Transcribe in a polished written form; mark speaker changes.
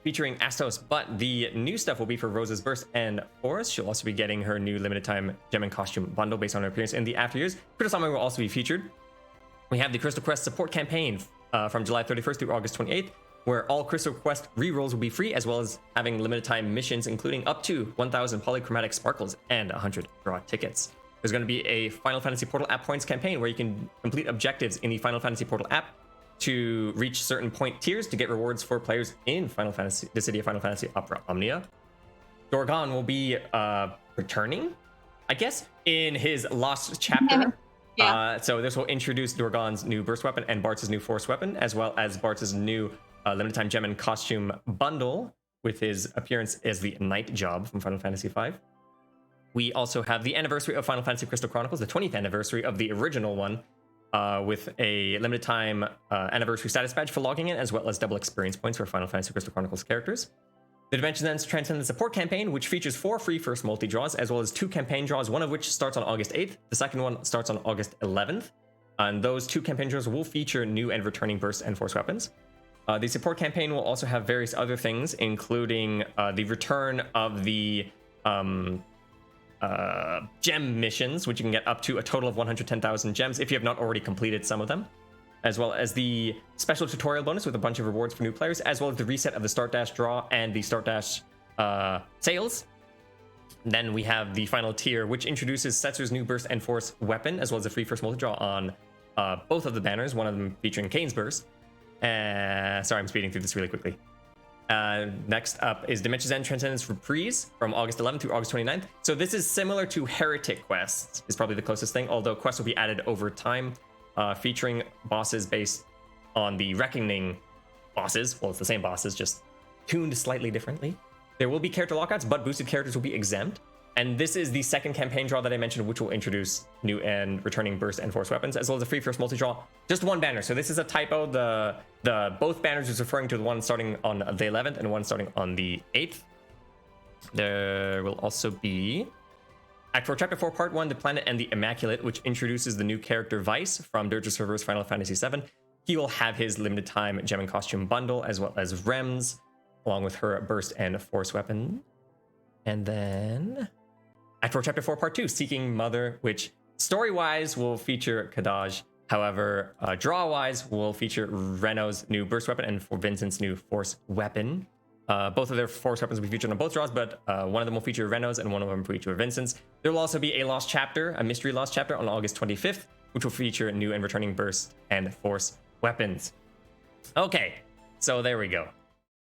Speaker 1: featuring Astos, but the new stuff will be for Rose's Burst and Forest. She'll also be getting her new limited time gem and costume bundle based on her appearance in the after years. Crystal Summoning will also be featured. We have the Crystal Quest support campaign from July 31st through August 28th, where all Crystal Quest rerolls will be free, as well as having limited time missions, including up to 1,000 polychromatic sparkles and 100 draw tickets. There's going to be a Final Fantasy Portal app points campaign where you can complete objectives in the Final Fantasy Portal app to reach certain point tiers to get rewards for players in Final Fantasy, the City of Final Fantasy Opera Omnia. Dorgon will be returning, I guess, in his Lost Chapter.
Speaker 2: Yeah.
Speaker 1: So this will introduce Dorgon's new burst weapon and Bartz's new force weapon, as well as Bartz's new limited time gem and costume bundle with his appearance as the Night Job from Final Fantasy V. We also have the anniversary of Final Fantasy Crystal Chronicles, the 20th anniversary of the original one, with a limited time anniversary status badge for logging in, as well as double experience points for Final Fantasy Crystal Chronicles characters. The Dimensions End Transcendent Support campaign, which features 4 free first multi-draws, as well as 2 campaign draws, one of which starts on August 8th. The second one starts on August 11th. And those 2 campaign draws will feature new and returning burst and force weapons. The support campaign will also have various other things, including the return of the gem missions, which you can get up to a total of 110,000 gems if you have not already completed some of them, as well as the special tutorial bonus with a bunch of rewards for new players, as well as the reset of the Start Dash draw and the Start Dash sales. Then we have the final tier, which introduces Setzer's new burst and force weapon, as well as a free first multi-draw on both of the banners, one of them featuring Kane's burst. Sorry, I'm speeding through this really quickly. Next up is Dimensions End Transcendence Reprise from August 11th through August 29th. So this is similar to Heretic quests, is probably the closest thing, although quests will be added over time, featuring bosses based on the Reckoning bosses. Well, it's the same bosses, just tuned slightly differently. There will be character lockouts, but boosted characters will be exempt. And this is the second campaign draw that I mentioned, which will introduce new and returning burst and force weapons, as well as a free first multi-draw. Just one banner. So this is a typo. The both banners is referring to the one starting on the 11th and one starting on the 8th. There will also be Act 4, Chapter 4, Part 1, The Planet and the Immaculate, which introduces the new character Vice from Dirge's Reverse Final Fantasy VII. He will have his limited time gem and costume bundle, as well as Rems, along with her burst and force weapon. And then Act 4, Chapter 4, Part 2, Seeking Mother, which story-wise will feature Kadaj. However, draw-wise will feature Reno's new burst weapon and for Vincent's new force weapon. Both of their force weapons will be featured on both draws, but one of them will feature Reno's and one of them will feature Vincent's. There will also be a Lost Chapter, a Mystery Lost Chapter on August 25th, which will feature new and returning burst and force weapons. Okay, so there we go.